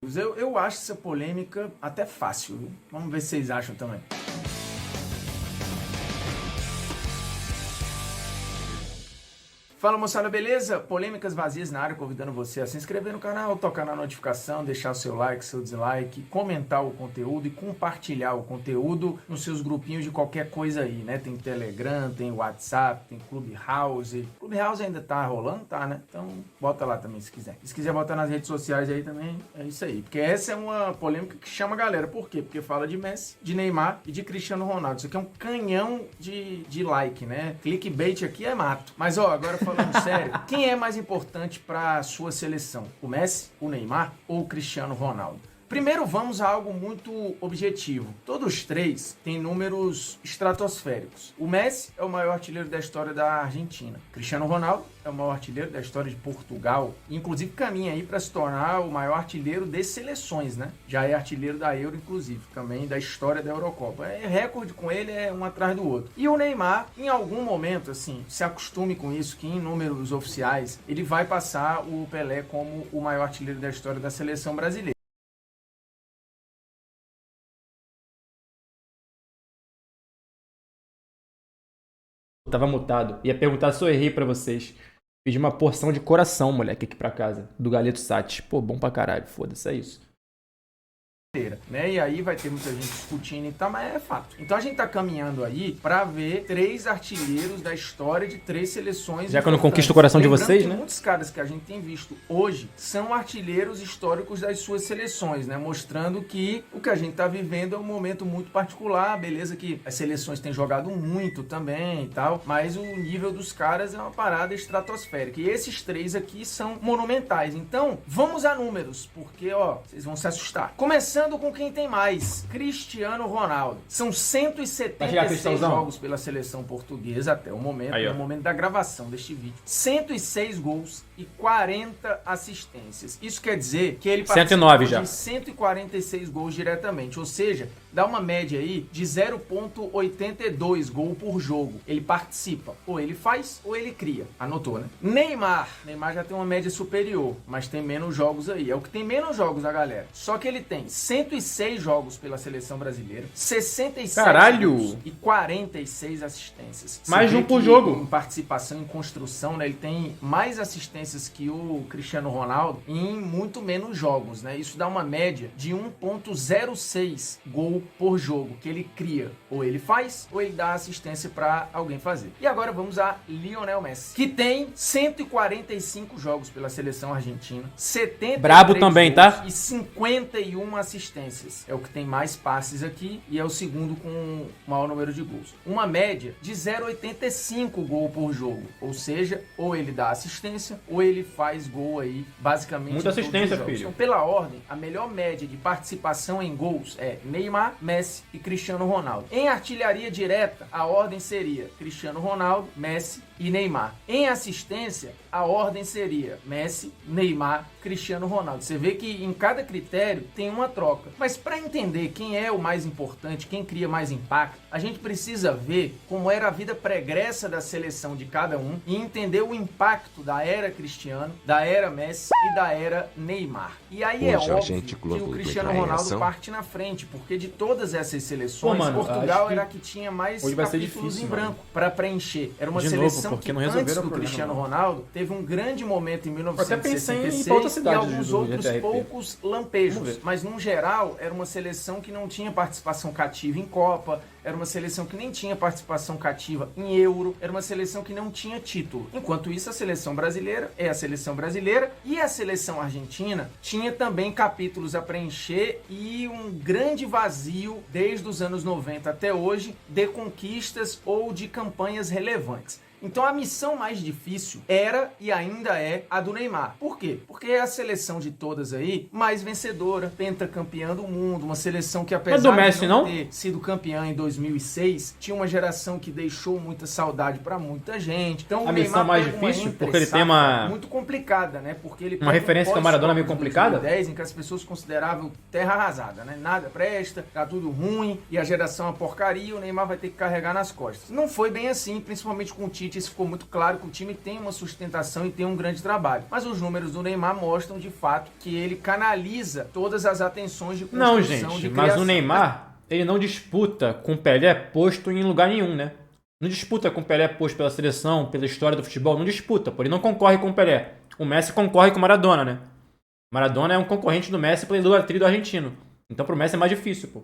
Eu acho essa polêmica até fácil, viu? Vamos ver se vocês acham também. Fala moçada, beleza? Polêmicas vazias na área, convidando você a se inscrever no canal, tocar na notificação, deixar o seu like, seu dislike, comentar o conteúdo e compartilhar o conteúdo nos seus grupinhos de qualquer coisa aí, né? Tem Telegram, tem WhatsApp, tem Clubhouse. Clubhouse ainda tá rolando, tá, né? Então bota lá também se quiser. Se quiser botar nas redes sociais aí também, é isso aí. Porque essa é uma polêmica que chama a galera. Por quê? Porque fala de Messi, de Neymar e de Cristiano Ronaldo. Isso aqui é um canhão de like, né? Clickbait aqui é mato. Mas ó, agora falando sério, quem é mais importante para a sua seleção? O Messi, o Neymar ou o Cristiano Ronaldo? Primeiro vamos a algo muito objetivo. Todos três têm números estratosféricos. O Messi é o maior artilheiro da história da Argentina. Cristiano Ronaldo é o maior artilheiro da história de Portugal. Inclusive caminha aí para se tornar o maior artilheiro de seleções, né? Já é artilheiro da Euro, inclusive, também da história da Eurocopa. É recorde com ele, é um atrás do outro. E o Neymar, em algum momento, assim, se acostume com isso, que em números oficiais, ele vai passar o Pelé como o maior artilheiro da história da seleção brasileira. Tava mutado. Ia perguntar se eu errei pra vocês. Pedi uma porção de coração, moleque, aqui pra casa. Do Galeto Sati. Pô, bom pra caralho. Foda-se, é isso. Né? E aí vai ter muita gente discutindo e tal, mas é fato. Então a gente tá caminhando aí pra ver três artilheiros da história de três seleções. Já que eu não conquisto o coração de vocês, né? Muitos caras que a gente tem visto hoje são artilheiros históricos das suas seleções, né? Mostrando que o que a gente tá vivendo é um momento muito particular, beleza que as seleções têm jogado muito também e tal, mas o nível dos caras é uma parada estratosférica. E esses três aqui são monumentais. Então, vamos a números, porque, ó, vocês vão se assustar. Começando com quem tem mais, Cristiano Ronaldo. São 176 jogos pela seleção portuguesa até o momento, no momento da gravação deste vídeo. 106 gols e 40 assistências. Isso quer dizer que ele participa de 146 gols diretamente, ou seja, dá uma média aí de 0,82 gol por jogo. Ele participa, ou ele faz ou ele cria. Anotou, né? Neymar já tem uma média superior, mas tem menos jogos aí. É o que tem menos jogos a galera. Só que ele tem 106 jogos pela seleção brasileira, 67 gols e 46 assistências. Mais de um por jogo. Em participação em construção, né? Ele tem mais assistências que o Cristiano Ronaldo em muito menos jogos, né? Isso dá uma média de 1,06 gol por jogo que ele cria. Ou ele faz, ou ele dá assistência para alguém fazer. E agora vamos a Lionel Messi, que tem 145 jogos pela seleção argentina, 70 brabo também, tá? E 51 assistências. É o que tem mais passes aqui e é o segundo com o maior número de gols. Uma média de 0,85 gol por jogo. Ou seja, ou ele dá assistência, ou ele faz gol aí, basicamente. Muita assistência, filho. Então, pela ordem, a melhor média de participação em gols é Neymar, Messi e Cristiano Ronaldo. Em artilharia direta, a ordem seria Cristiano Ronaldo, Messi e Neymar. Em assistência, a ordem seria Messi, Neymar, Cristiano Ronaldo. Você vê que em cada critério tem uma troca. Mas para entender quem é o mais importante, quem cria mais impacto, a gente precisa ver como era a vida pregressa da seleção de cada um e entender o impacto da era Cristiano, da era Messi e da era Neymar. E aí é óbvio que o Cristiano Ronaldo parte na frente, porque de todas essas seleções, Portugal era a que tinha mais capítulos em branco para preencher. Era uma seleção que antes do Cristiano Ronaldo teve um grande momento em 1966 e alguns outros poucos lampejos. Mas, no geral, era uma seleção que não tinha participação cativa em Copa, era uma seleção que nem tinha participação cativa em Euro, era uma seleção que não tinha título. Enquanto isso, a seleção brasileira é a seleção brasileira e a seleção argentina tinha também capítulos a preencher e um grande vazio desde os anos 90 até hoje de conquistas ou de campanhas relevantes. Então a missão mais difícil era e ainda é a do Neymar. Por quê? Porque é a seleção de todas aí mais vencedora, pentacampeã do mundo, uma seleção que apesar de não ter sido campeã em 2006, tinha uma geração que deixou muita saudade pra muita gente. Então a missão mais difícil porque ele tem uma muito complicada, né? Porque ele uma referência que o Maradona meio complicada, 2010, em que as pessoas consideravam terra arrasada, né? Nada presta, tá tudo ruim e a geração é uma porcaria, o Neymar vai ter que carregar nas costas. Não foi bem assim, principalmente com o Tite Benítez ficou muito claro que o time tem uma sustentação e tem um grande trabalho. Mas os números do Neymar mostram de fato que ele canaliza todas as atenções de construção, Não, gente, de mas criação. o Neymar, ele não disputa com o Pelé posto em lugar nenhum, né? Não disputa com o Pelé posto pela seleção, pela história do futebol, não disputa, pô, ele não concorre com o Pelé. O Messi concorre com o Maradona, né? Maradona é um concorrente do Messi pela idolatria do argentino. Então pro Messi é mais difícil, pô.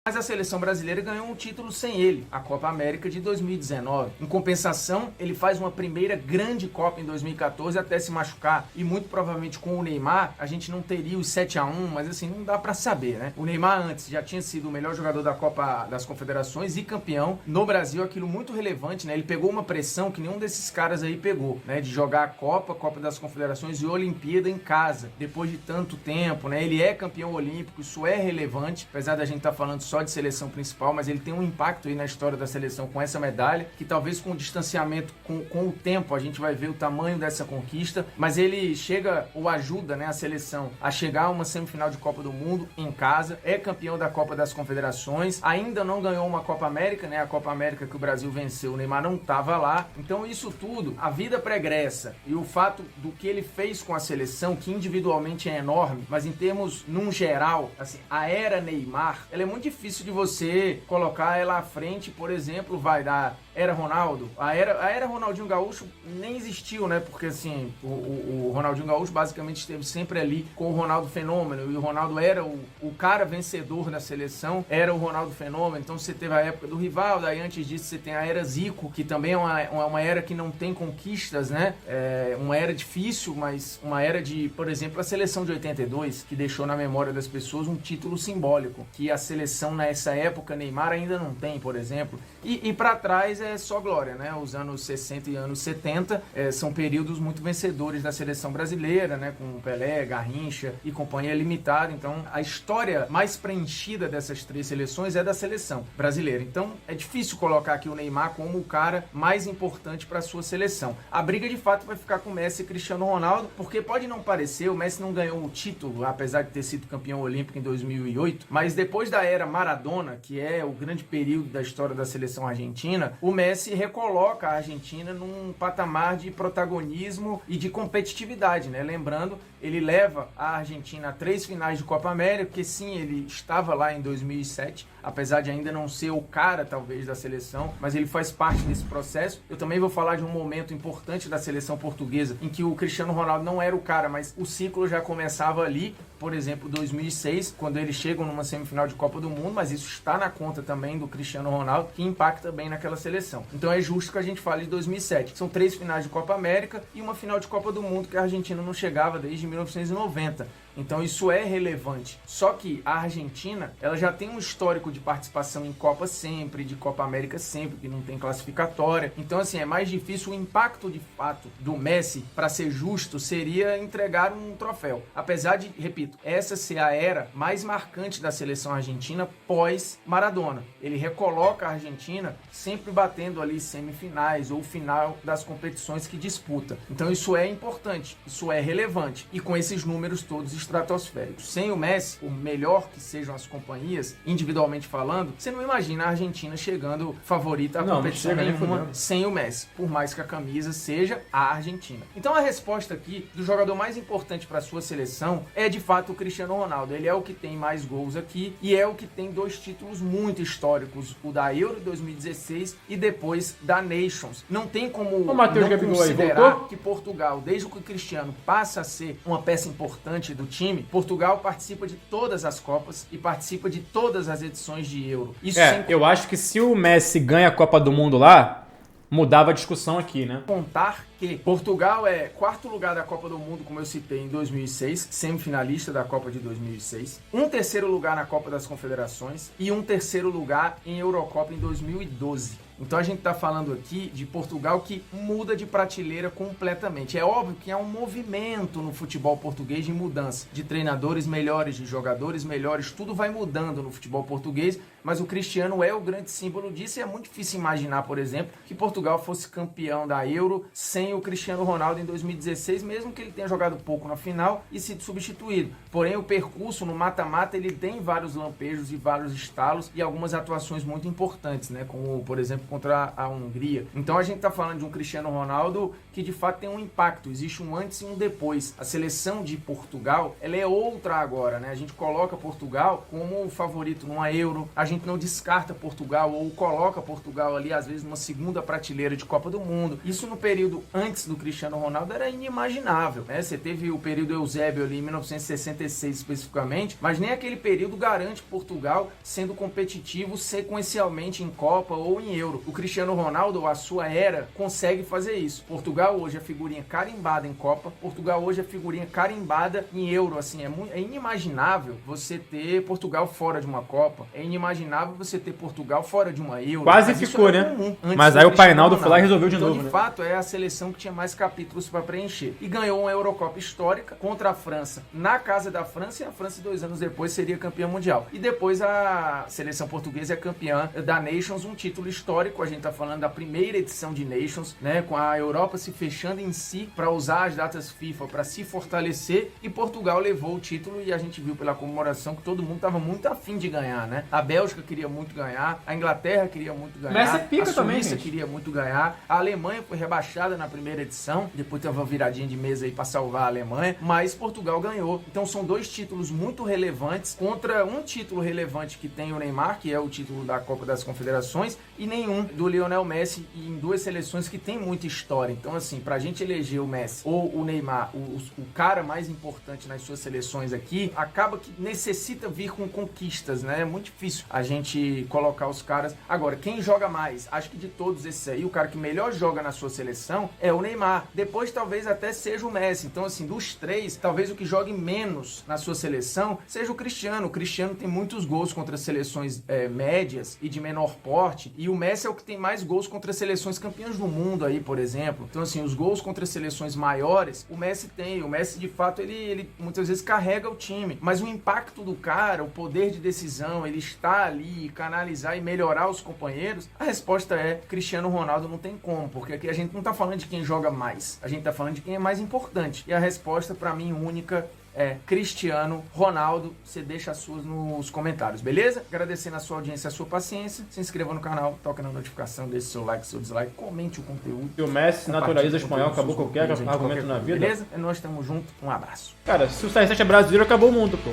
Mas a seleção brasileira ganhou um título sem ele, a Copa América de 2019. Em compensação, ele faz uma primeira grande Copa em 2014 até se machucar. E muito provavelmente com o Neymar, a gente não teria os 7-1, mas assim, não dá pra saber, né? O Neymar antes já tinha sido o melhor jogador da Copa das Confederações e campeão. No Brasil, aquilo muito relevante, né? Ele pegou uma pressão que nenhum desses caras aí pegou, né? De jogar a Copa das Confederações e Olimpíada em casa, depois de tanto tempo, né? Ele é campeão olímpico, isso é relevante, apesar da gente estar falando só de seleção principal, mas ele tem um impacto aí na história da seleção com essa medalha, que talvez com o distanciamento, com o tempo, a gente vai ver o tamanho dessa conquista, mas ele chega ou ajuda, né, a seleção a chegar a uma semifinal de Copa do Mundo em casa, é campeão da Copa das Confederações, ainda não ganhou uma Copa América, né, a Copa América que o Brasil venceu, o Neymar não estava lá, então isso tudo, a vida pregressa e o fato do que ele fez com a seleção, que individualmente é enorme, mas em termos, num geral, assim, a era Neymar, ela é muito difícil de você colocar ela à frente, por exemplo, vai dar era Ronaldo, a era Ronaldinho Gaúcho nem existiu, né? Porque assim, o Ronaldinho Gaúcho basicamente esteve sempre ali com o Ronaldo Fenômeno, e o Ronaldo era o cara vencedor da seleção, era o Ronaldo Fenômeno. Então você teve a época do Rivaldo, aí antes disso você tem a era Zico, que também é uma era que não tem conquistas, né? É uma era difícil, mas uma era de, por exemplo, a seleção de 82, que deixou na memória das pessoas um título simbólico, que a seleção nessa época, Neymar ainda não tem, por exemplo. E para trás é só glória, né? Os anos 60 e anos 70 são períodos muito vencedores da seleção brasileira, né? Com Pelé, Garrincha e companhia limitada. Então, a história mais preenchida dessas três seleções é da seleção brasileira. Então, é difícil colocar aqui o Neymar como o cara mais importante para a sua seleção. A briga, de fato, vai ficar com Messi e Cristiano Ronaldo, porque pode não parecer, o Messi não ganhou o título, apesar de ter sido campeão olímpico em 2008, mas depois da era Maradona, que é o grande período da história da seleção argentina, o Messi recoloca a Argentina num patamar de protagonismo e de competitividade, né? Lembrando, ele leva a Argentina a 3 finais de Copa América, porque sim, ele estava lá em 2007, apesar de ainda não ser o cara, talvez, da seleção, mas ele faz parte desse processo. Eu também vou falar de um momento importante da seleção portuguesa, em que o Cristiano Ronaldo não era o cara, mas o ciclo já começava ali, por exemplo, 2006, quando eles chegam numa semifinal de Copa do Mundo, mas isso está na conta também do Cristiano Ronaldo, que impacta bem naquela seleção. Então é justo que a gente fale de 2007. São 3 finais de Copa América e uma final de Copa do Mundo que a Argentina não chegava desde 1990. Então isso é relevante. Só que a Argentina, ela já tem um histórico de participação em Copa sempre, de Copa América sempre, que não tem classificatória. Então assim, é mais difícil. O impacto de fato do Messi, para ser justo, seria entregar um troféu. Apesar de, repito, essa ser a era mais marcante da seleção argentina pós Maradona. Ele recoloca a Argentina sempre batendo ali semifinais ou final das competições que disputa. Então isso é importante, isso é relevante. E com esses números todos estratosféricos. Sem o Messi, por melhor que sejam as companhias, individualmente falando, você não imagina a Argentina chegando favorita a competição nenhuma sem o Messi, por mais que a camisa seja a Argentina. Então a resposta aqui do jogador mais importante para a sua seleção é de fato o Cristiano Ronaldo. Ele é o que tem mais gols aqui e é o que tem 2 títulos muito históricos, o da Euro 2016 e depois da Nations. Não tem como não considerar que Portugal, desde que o Cristiano passa a ser uma peça importante do time, Portugal participa de todas as Copas e participa de todas as edições de Euro. Isso eu acho que se o Messi ganha a Copa do Mundo lá, mudava a discussão aqui, né? Contar que Portugal é 4º lugar da Copa do Mundo, como eu citei, em 2006, semifinalista da Copa de 2006, um 3º lugar na Copa das Confederações e um 3º lugar em Eurocopa em 2012. Então a gente está falando aqui de Portugal que muda de prateleira completamente. É óbvio que há um movimento no futebol português de mudança, de treinadores melhores, de jogadores melhores, tudo vai mudando no futebol português, mas o Cristiano é o grande símbolo disso e é muito difícil imaginar, por exemplo, que Portugal fosse campeão da Euro sem tem o Cristiano Ronaldo em 2016, mesmo que ele tenha jogado pouco na final e sido substituído. Porém, o percurso no mata-mata, ele tem vários lampejos e vários estalos e algumas atuações muito importantes, né? Como, por exemplo, contra a Hungria. Então, a gente tá falando de um Cristiano Ronaldo que, de fato, tem um impacto. Existe um antes e um depois. A seleção de Portugal, ela é outra agora, né? A gente coloca Portugal como o favorito numa Euro. A gente não descarta Portugal ou coloca Portugal ali, às vezes, numa segunda prateleira de Copa do Mundo. Isso no período antes do Cristiano Ronaldo era inimaginável, né? Você teve o período Eusébio ali em 1966 especificamente, mas nem aquele período garante Portugal sendo competitivo sequencialmente em Copa ou em Euro. O Cristiano Ronaldo, a sua era, consegue fazer isso. Portugal hoje é figurinha carimbada em Copa, Portugal hoje é figurinha carimbada em Euro, assim, é inimaginável você ter Portugal fora de uma Copa, é inimaginável você ter Portugal fora de uma Euro. Quase ficou, né? Mas aí o Painaldo foi lá e resolveu de novo, né? De fato, é a seleção que tinha mais capítulos para preencher. E ganhou uma Eurocopa histórica contra a França, na casa da França, e a França 2 anos depois seria campeã mundial. E depois a seleção portuguesa é campeã da Nations, um título histórico. A gente tá falando da primeira edição de Nations, né? Com a Europa se fechando em si para usar as datas FIFA para se fortalecer, e Portugal levou o título, e a gente viu pela comemoração que todo mundo tava muito afim de ganhar, né? A Bélgica queria muito ganhar, a Inglaterra queria muito ganhar, Mas é pica a também, Suíça gente. queria muito ganhar, a Alemanha foi rebaixada na primeira edição, depois teve uma viradinha de mesa aí para salvar a Alemanha, mas Portugal ganhou. Então são dois títulos muito relevantes contra um título relevante que tem o Neymar, que é o título da Copa das Confederações, e nenhum do Lionel Messi, e em duas seleções que tem muita história. Então, assim, pra gente eleger o Messi ou o Neymar, o cara mais importante nas suas seleções aqui, acaba que necessita vir com conquistas, né? É muito difícil a gente colocar os caras. Agora, quem joga mais? Acho que de todos esses aí, o cara que melhor joga na sua seleção é o Neymar. Depois, talvez até seja o Messi. Então, assim, dos três, talvez o que jogue menos na sua seleção seja o Cristiano. O Cristiano tem muitos gols contra seleções médias e de menor porte, e o Messi é o que tem mais gols contra seleções campeãs do mundo aí, por exemplo. Então, assim, os gols contra seleções maiores, o Messi tem. O Messi, de fato, ele muitas vezes carrega o time, mas o impacto do cara, o poder de decisão, ele está ali, canalizar e melhorar os companheiros, a resposta é Cristiano Ronaldo. Não tem como, porque aqui a gente não tá falando de quem joga mais, a gente tá falando de quem é mais importante, e a resposta pra mim única é Cristiano Ronaldo. Você deixa as suas nos comentários, beleza? Agradecendo a sua audiência e a sua paciência. Se inscreva no canal, toca na notificação, deixe seu like, seu dislike, comente o conteúdo. E o Messi naturaliza espanhol, acabou qualquer argumento na vida. Beleza? E nós estamos juntos. Um abraço. Cara, se o CR7 é brasileiro, acabou o mundo, pô.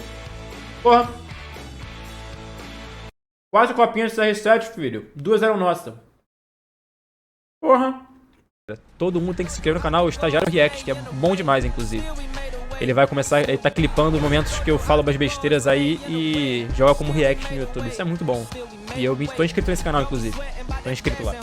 Porra. 4 copinhas de CR7, filho. 2 eram nossas. Porra. Todo mundo tem que se inscrever no canal, o Estagiário React, que é bom demais, inclusive. Ele vai começar, ele tá clipando momentos que eu falo umas besteiras aí e joga como react no YouTube. Isso é muito bom. E eu tô inscrito nesse canal, inclusive. Tô inscrito lá.